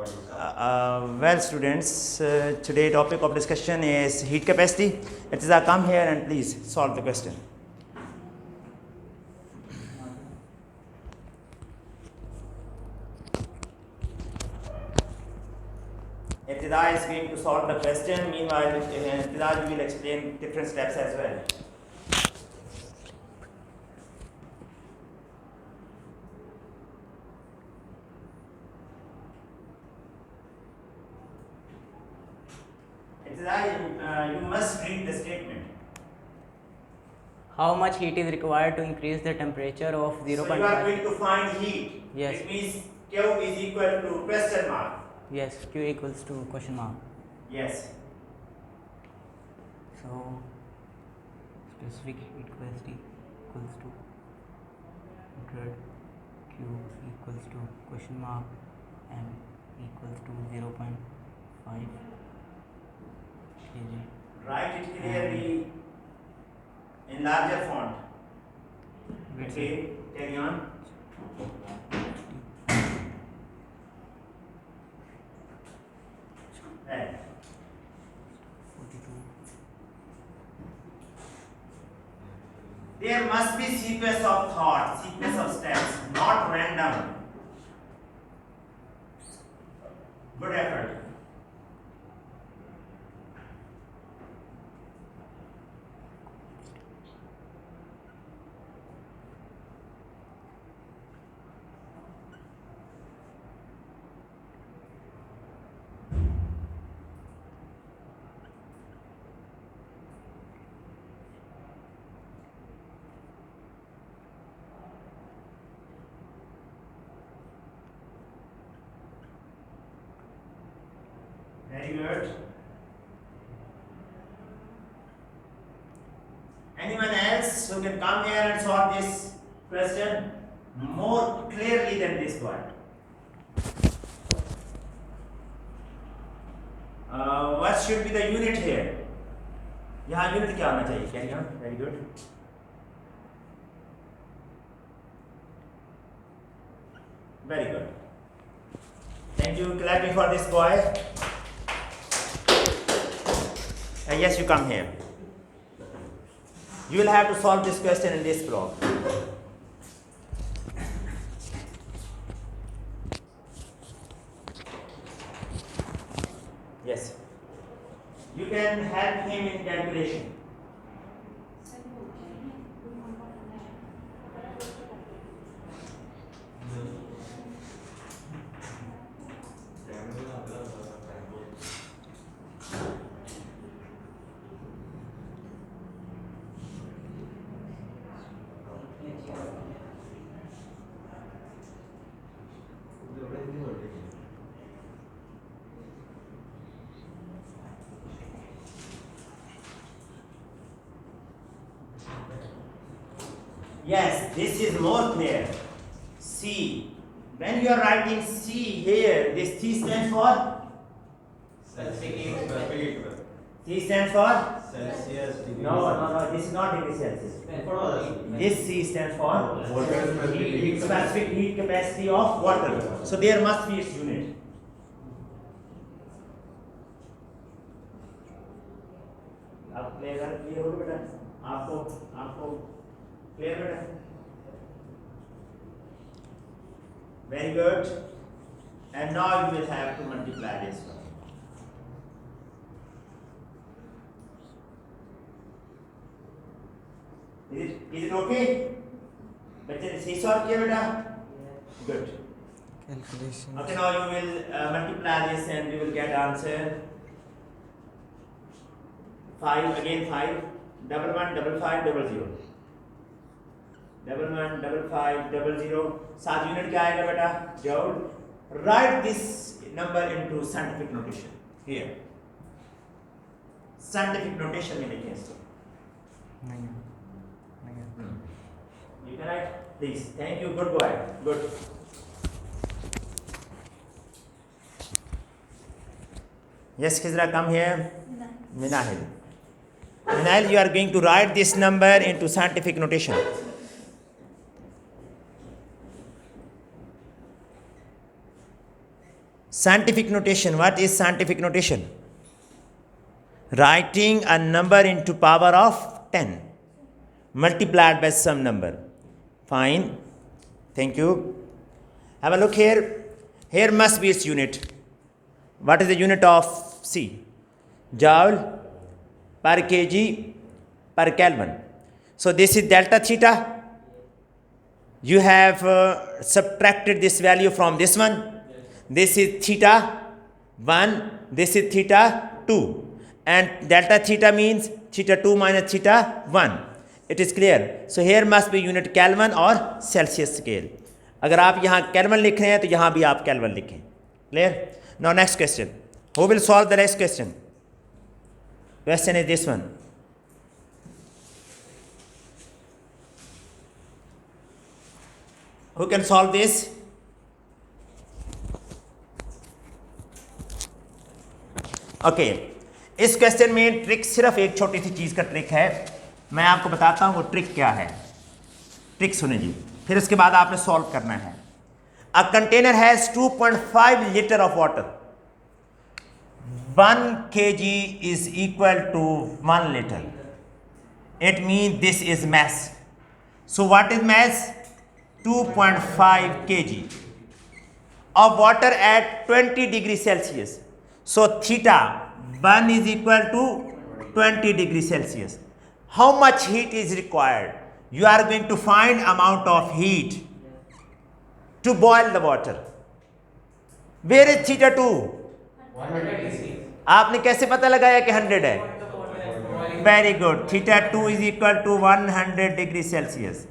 Well, students, today topic of discussion is heat capacity. Irtiza, come here and please solve the question. Irtiza is going to solve the question. Meanwhile, Irtiza, you will explain different steps as well. You must read the statement. How much heat is required to increase the temperature of 0.5? So you are going to find heat. Yes. It means Q is equal to question mark. Yes, Q equals to question mark. Yes. So specific heat capacity equals to 100, Q equals to question mark, M equals to 0.5 kg. Write it clearly in larger font. Okay, carry on. Right. 42. There must be sequence of thought, sequence of steps, not random. Good effort. Very good. Anyone else who can come here and solve this question more clearly than this one? What should be the unit here? यहाँ unit क्या होना चाहिए? Carry on. Very good. Very good. Thank you. Clap me for this boy. Yes, you come here. You will have to solve this question in this block. Yes. You can help him in calculation. Yes, this is more clear. C. When you are writing C here, this C stands for? C stands for? Celsius degree. No, this is not degree Celsius. This C stands for? Specific heat capacity of water. So there must be its unit. आप clear हो बेटा? आपको clear बेटा? Very good. And now you will have to multiply this one. Is it okay? बच्चे ने सही solve किया बेटा? Good. Calculation. Okay, now you will multiply this and you will get answer 5 again 5 double 1 double 5 double 0 double 1 double 5 double 0 सात unit क्या आएगा बेटा? Joule. Write this number into scientific notation here. Scientific notation में लिखें इसको. You can write please. Thank you. Good boy. Good. Yes, Khizra, come here. Minahil. Minahil, you are going to write this number into scientific notation. Scientific notation. What is scientific notation? Writing a number into power of 10 multiplied by some number. Fine. Thank you. Have a look here. Here must be its unit. What is the unit of C? Joule per kg per Kelvin. So this is delta theta. You have subtracted this value from this one. This is theta 1. This is theta 2. And delta theta means theta 2 minus theta 1. It is clear. So here must be unit Kelvin or Celsius scale. अगर आप यहाँ Kelvin लिख रहे हैं तो यहाँ भी आप Kelvin लिखें. Clear? Now next question. Who will solve the next question? Question is this one. Who can solve this? Okay इस क्वेश्चन में ट्रिक सिर्फ एक छोटी सी चीज का ट्रिक है. मैं आपको बताता हूं वो ट्रिक क्या है. ट्रिक सुने जी, फिर उसके बाद आपने सॉल्व करना है. A container has 2.5 litre of water. 1 kg is equal to 1 liter. It means this is mass. So what is mass? 2.5 kg of water at 20 degrees Celsius. So theta 1 is equal to 20 degrees Celsius. How much heat is required? You are going to find amount of heat to boil the water. Where is theta 2? 100. आपने कैसे पता लगाया कि 100 है? Very good. Theta 2 is equal to 100 degree Celsius.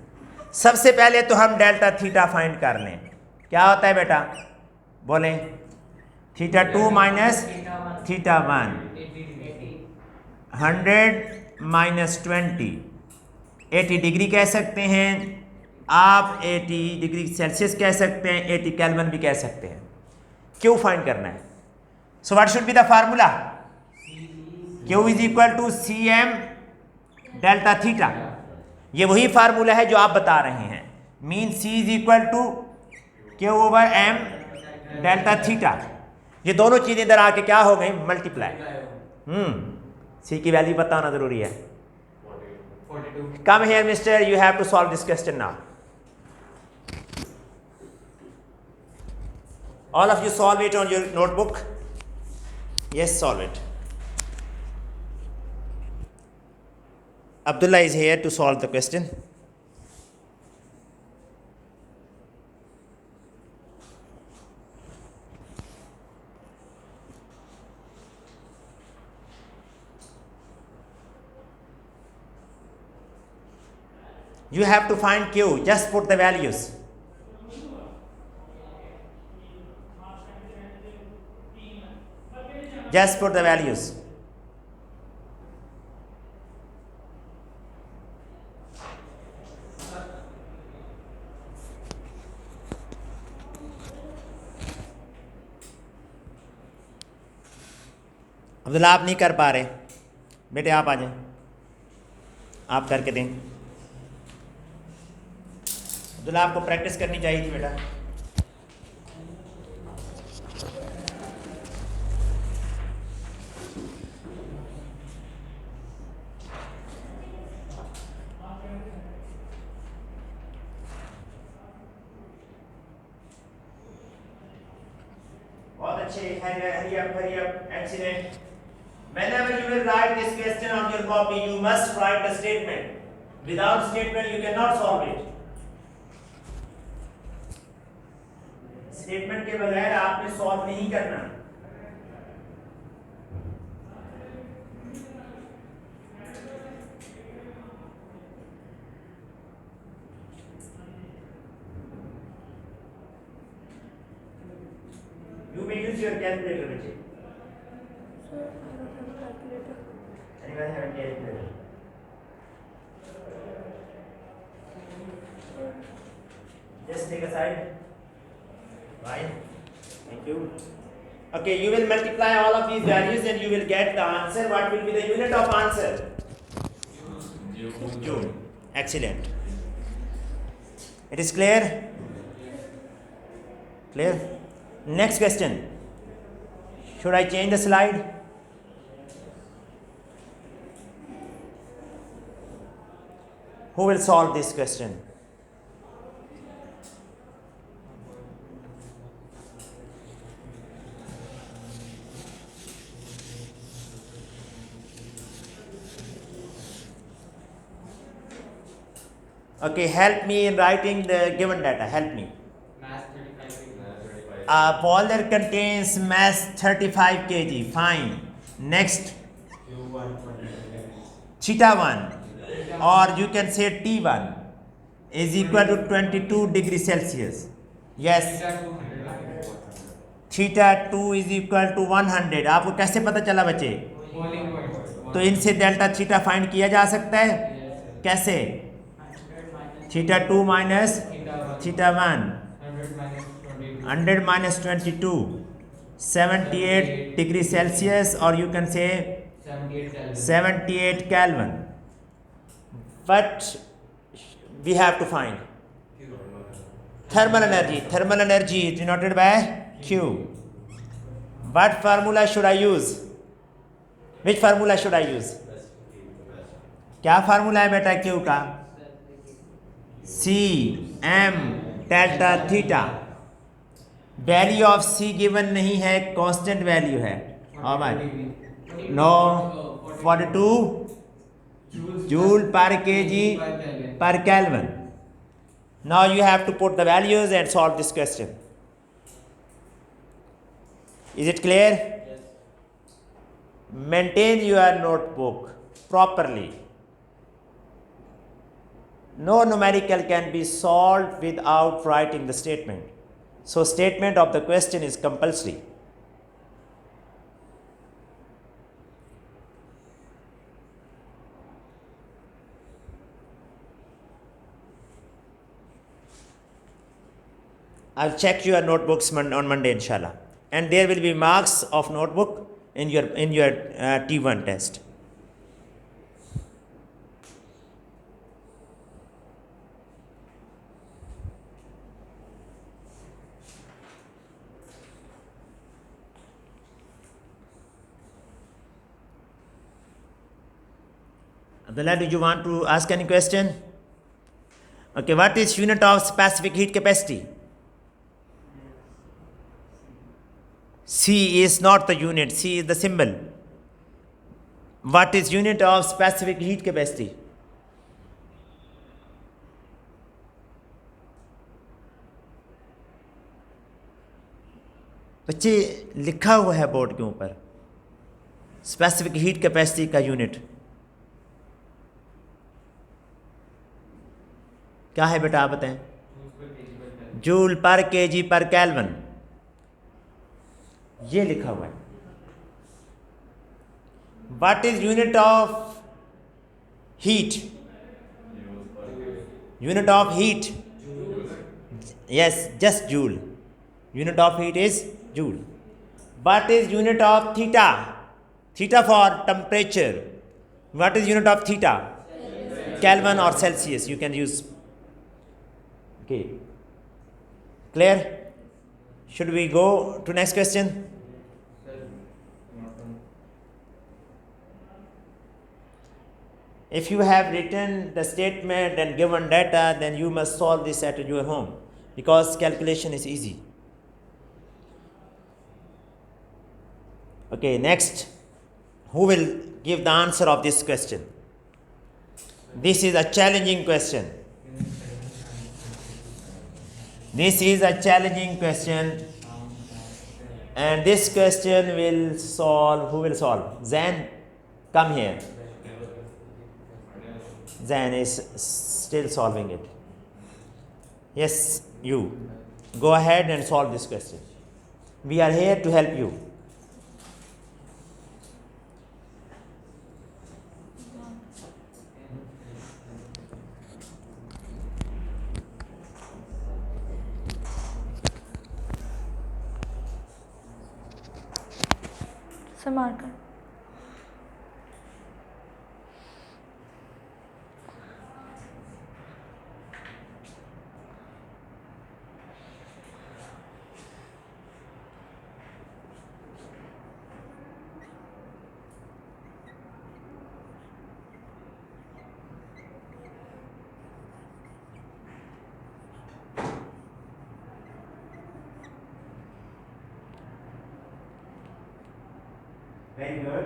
सबसे पहले तो हम डेल्टा थीटा फाइंड कर लें. क्या होता है बेटा? बोलें. Theta 2 minus theta 1. 100 minus 20 80 degree कह सकते हैं आप. 80 डिग्री सेल्सियस कह सकते हैं. 80 केल्विन भी कह सकते हैं. क्यों फाइंड करना है? So what should be the formula? Q is equal to Cm delta theta. ये वही फार्मूला है जो आप बता रहे हैं. Mean C is equal to Q over M delta theta. ये दोनों चीजें इधर आके क्या हो गई? मल्टीप्लाई. C की वैल्यू बताना जरूरी है. 42. Come here, mister. You have to solve this question now. All of you solve it on your notebook. Yes, solve it. Abdullah is here to solve the question. You have to find Q. Just put the values. Just put the values. Abdullah आप नहीं कर पा रहे बेटे, आप आ जाएं. आप करके दें. अब्दुल्ला आपको प्रैक्टिस करनी चाहिए थी बेटा. Hurry up, excellent. Whenever you will write this question on your copy, you must write the statement. Without statement, you cannot solve it. Statement के बगैर आपने solve नहीं करना. You may use your calculator, Vijay. Anyone have a calculator? Just take a side. Fine. Thank you. Okay, you will multiply all of these values and you will get the answer. What will be the unit of answer? Joule. Excellent. It is clear? Clear? Next question. Should I change the slide? Who will solve this question? Okay, help me in writing the given data. Help me. Mass 35 kg. A boiler contains mass 35 kg. Fine. Next, Q1 22 degrees. theta 1, or you can say T1, is equal to 22 degrees Celsius. Yes. Theta 2 is equal to 100. आपको कैसे पता चला बच्चे? Boiling point. तो इनसे delta theta find किया जा सकता है. कैसे? Theta 2 minus theta 1. 100 minus 22, 78 degree Celsius, or you can say 78 Kelvin. But we have to find thermal energy. Thermal energy is denoted by Q. What formula should I use? Which formula should I use? क्या formula है बेटा Q का? C m delta theta. Value of C given नहीं है, constant value है. No 42 joule पर KG per Kelvin. Now you have to put the values and solve this question. Is it clear? Yes. Maintain your notebook properly. No numerical can be solved without writing the statement. So statement of the question is compulsory. I'll check your notebooks on Monday, inshallah, and there will be marks of notebook in your T1 test. Abdullah, do you want to ask any question? Okay, what is unit of specific heat capacity? C is not the unit, C is the symbol. What is unit of specific heat capacity? बच्चे लिखा हुआ है board के ऊपर specific heat capacity का unit क्या है बेटा, आप बताएं. जूल पर केजी पर केल्विन, ये लिखा हुआ है. What is unit of heat? Unit of heat, yes, just joule. Unit of heat is joule. What is unit of theta? Theta for temperature. What is unit of theta? Kelvin और Celsius, you can use. Okay, clear? Should we go to next question? If you have written the statement and given data, then you must solve this at your home because calculation is easy. Okay, next, who will give the answer of this question? This is a challenging question. This is a challenging question, and this question will solve. Who will solve? Zain, come here. Zain is still solving it. Yes, you. Go ahead and solve this question. We are here to help you. से marker Very good.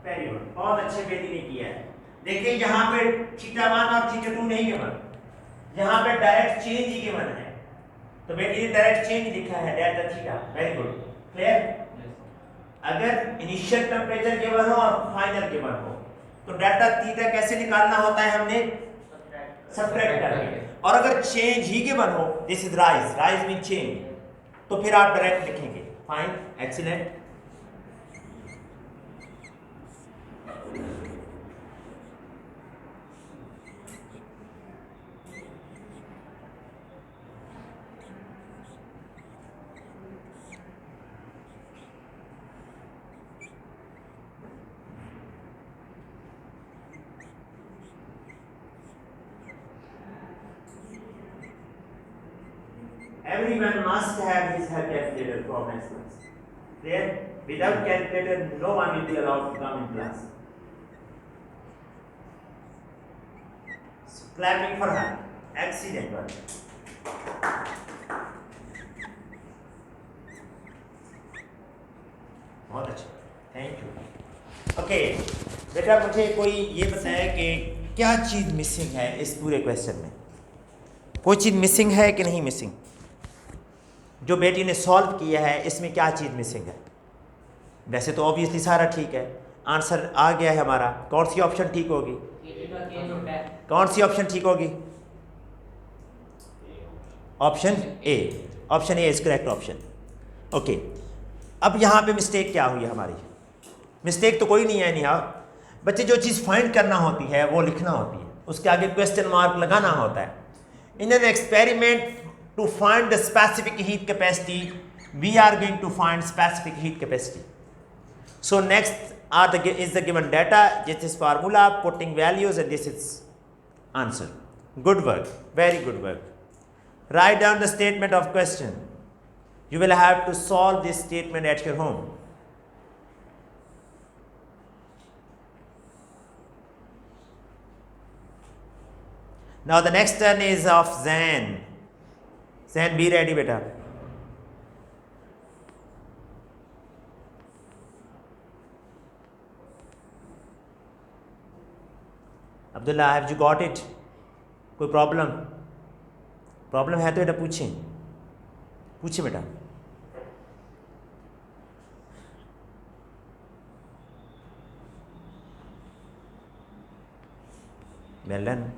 Very good, बहुत अच्छे बेटी ने किया है। देखिए यहाँ पे थीटा 1 और थीटा 2 नहीं गिवन, यहाँ पे डायरेक्ट चेंज ही गिवन है, तो बेटी ने डायरेक्ट चेंज लिखा है delta theta. Very good, clear. अगर इनिशियल टेम्परेचर गिवन हो और फाइनल गिवन हो तो डेल्टा थीटा कैसे निकालना होता है, हमने सब्ट्रैक्ट करके। और अगर चेंज ही गिवन हो, this is rise, rise mean change, तो फिर आप डायरेक्ट लिखेंगे। Fine, excellent. Everyone must have his calculator from next class. Clear? Without calculator, no one will be allowed to come in class. So, clapping for her. Excellent one. बहुत अच्छा, thank you. Okay बेटा, मुझे कोई ये बताया कि क्या चीज़ missing है इस पूरे क्वेश्चन में? कोई चीज़ मिसिंग है कि नहीं मिसिंग? जो बेटी ने सॉल्व किया है इसमें क्या चीज़ मिसिंग है? वैसे तो ऑब्वियसली सारा ठीक है, आंसर आ गया है हमारा। कौन सी ऑप्शन ठीक होगी? कौन सी ऑप्शन ठीक होगी? Option A. Option A is correct option. Okay, अब यहाँ पे मिस्टेक क्या हुई हमारी? मिस्टेक तो कोई नहीं है। नहीं, बच्चे जो चीज़ फाइंड करना होती है वो लिखना होती है, उसके आगे क्वेश्चन मार्क लगाना होता है। In an experiment to find the specific heat capacity, we are going to find specific heat capacity. So next is the given data, this is formula, putting values, and this is answer. Good work, very good work. Write down the statement of question. You will have to solve this statement at your home. Now the next turn is of Zan. Zan, be ready beta. Abdullah, have you got it? कोई problem? Problem है तो बेटा पूछें, पूछे बेटा। Well done.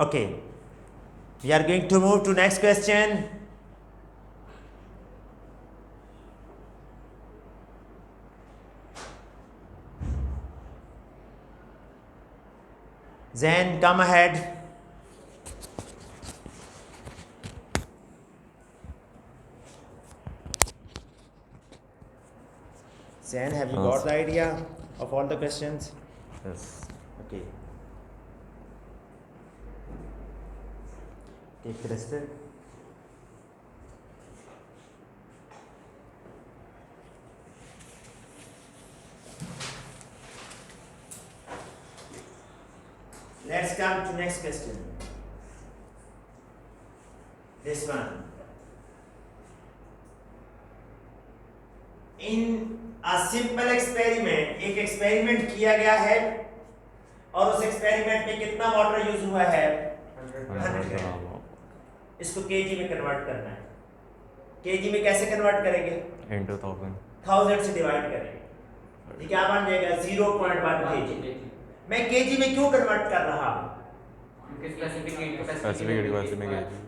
Okay, we are going to move to next question. Zain, come ahead. Zain, have you got the idea of all the questions? Yes. Okay. Take the rest. Let's come to next question. This one. In a simple experiment, एक experiment किया गया है और उस experiment में कितना water use हुआ है? 100 ग्राम। इसको केजी में कन्वर्ट करना है। केजी में कैसे कन्वर्ट करेंगे? into 1000 से डिवाइड करेंगे। ये क्या बन जाएगा? 0.1 केजी। मैं केजी में क्यों कन्वर्ट कर रहा हूँ?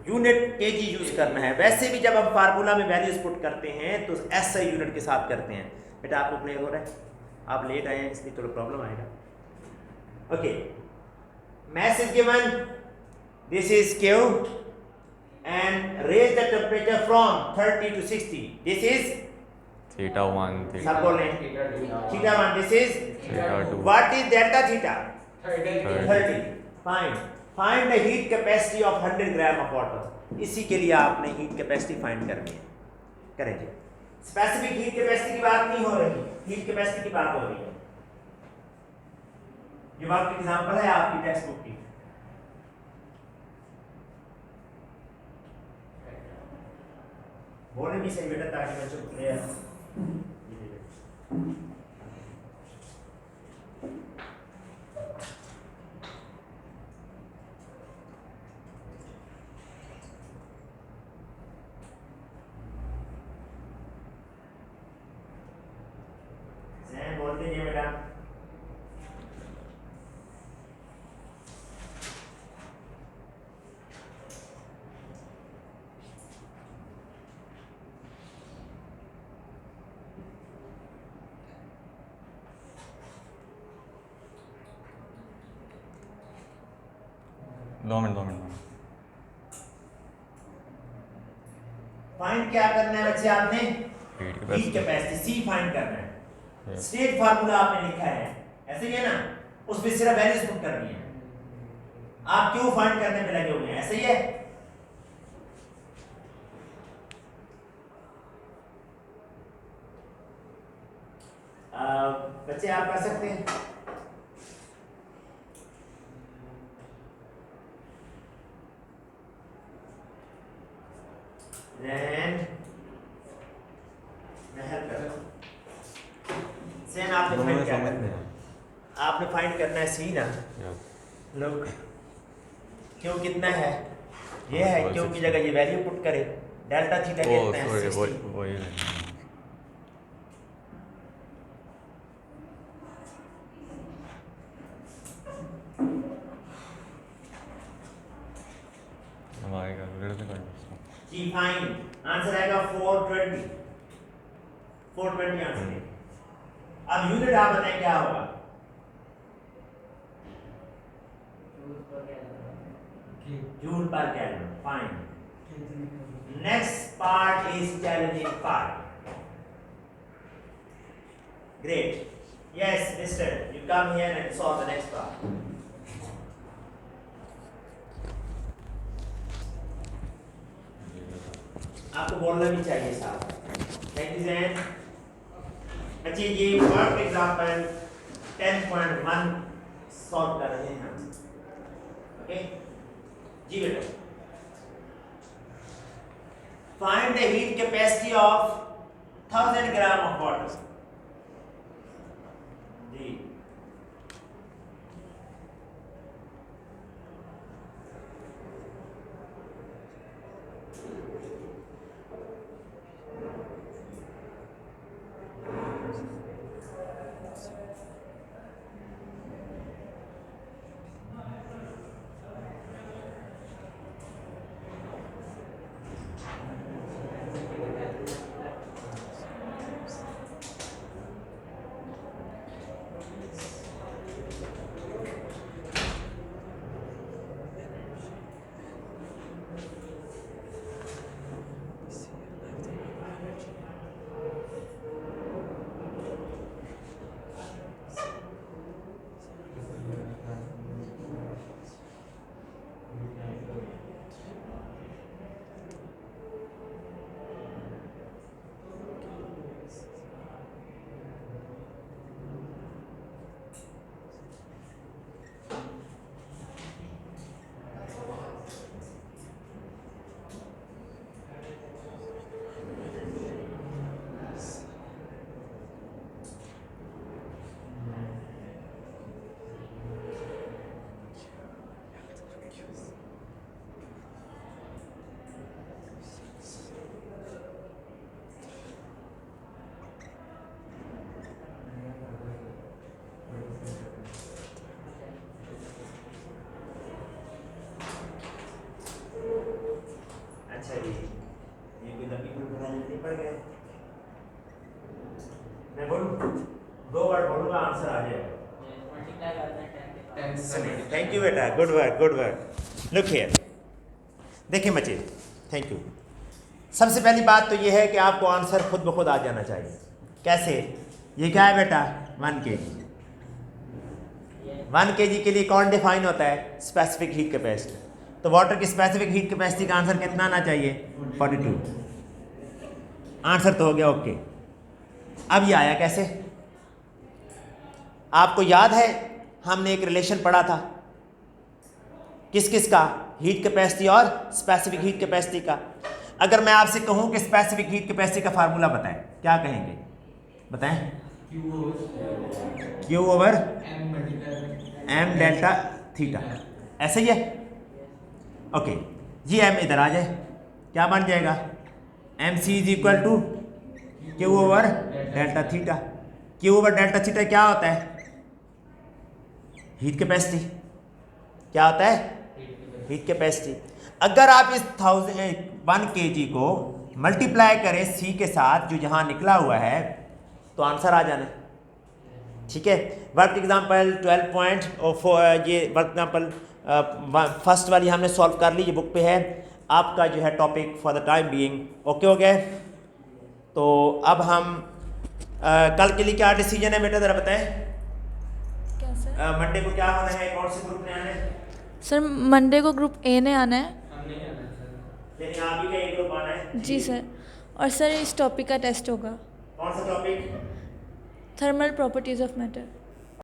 यूनिट केजी यूज करना है। वैसे भी जब हम फार्मूला में वैल्यूज पुट करते हैं तो एसआई यूनिट के साथ करते हैं। बेटा आपको क्लियर हो रहा है? आप लेट आए हैं इसलिए थोड़ा प्रॉब्लम आएगा। Okay, mass is given, this is Q, and raise the temperature from 30 to 60, this is theta 1, सब theta बोले theta 1 this is theta 2. What is delta theta 30. 30 fine find the heat capacity of 100 gram of water इसी के लिए आपने heat capacity find करनी है करेंगे specific heat capacity की बात नहीं हो रही हीट कैपेसिटी की बात हो रही है ये आपकी एग्जांपल है आपकी टेक्स्ट बुक की बोले भी सही बेटा ताकि बच्चों को क्लियर जैन बोल दीजिए बेटा दो मिनट फाइंड क्या करना है बच्चे आपने heat heat capacity capacity C find करना है Yes. स्टेट फार्मूला आपने लिखा है ऐसे ही है ना उसमें सिर्फ वैल्यूज पुट करनी है आप क्यों फाइंड करने में लगे हुए हैं ऐसे ही है बच्चे आप कर सकते हैं Then मैं हेल्प कर रहा हूँ सेन आपने दोनों में फाइंड क्या समझ करना नहीं है आपने फाइंड करना है सी ना आया। लोग क्यों कितना है ये है क्यों की जगह ये वैल्यू पुट करे डेल्टा थीटा ओ कितना सॉरी है 60 वही हमारे कैलकुलेटर से करना जी फाइन आंसर आएगा 420 420 आंसर है अब यूनिट आप बताएं क्या होगा जूल पर kelvin fine next part is challenging part great yes mister you come here and solve the next part आपको बोलना भी चाहिए साहब थैंक यू जैन बच्चे ये वर्क एग्जांपल 10.1 सॉल्व कर रहे हैं ओके जी बेटा find the heat capacity of 1000 gram of water जी अच्छा जी ये कोई लंबी कोई बनाने नहीं पड़ गए मैं बोलूं दो वर्ड बोलूंगा आंसर आ जाएगा थैंक यू बेटा गुड वर्क लुक हियर देखिए बच्चे थैंक यू सबसे पहली बात तो ये है कि आपको आंसर खुद ब खुद आ जाना चाहिए। कैसे? ये क्या है बेटा? 1 kg। 1 kg के लिए कौन डिफाइन होता है? Specific heat capacity. तो वाटर की स्पेसिफिक हीट कैपेसिटी का आंसर कितना आना चाहिए? 42। आंसर तो हो गया ओके। अब ये आया कैसे? आपको याद है हमने एक रिलेशन पढ़ा था किस किस का? हीट कैपेसिटी और स्पेसिफिक हीट कैपेसिटी का। अगर मैं आपसे कहूं कि स्पेसिफिक हीट कैपेसिटी का फार्मूला बताएं, क्या कहेंगे? बताएं। Q over m delta theta, ऐसे ही है? ओके, जी m इधर आ जाए, क्या बन जाएगा? mc is equal to Q over delta theta. Q over delta theta क्या होता है? Heat capacity. क्या होता है? Heat capacity. अगर आप इस 1 kg को मल्टीप्लाई करें c के साथ जो यहाँ निकला हुआ है तो आंसर आ जाना। ठीक है, वर्क एग्जाम्पल 12.4, ये वर्क एग्जाम्पल फर्स्ट वाली हमने सॉल्व कर ली, ये बुक पे है। आपका जो है topic for the time being okay हो गया। तो अब हम कल के लिए क्या डिसीजन है बेटा, ज़रा बताएं। क्या सर? मंडे को क्या होना है? कौन से ग्रुप में आना है? सर मंडे को ग्रुप ए ने आना है। हम नहीं आना सर। यानी आप ही का एक ग्रुप आना है? जी सर। और सर इस टॉपिक का टेस्ट होगा, कौन सा topic? Thermal properties of matter.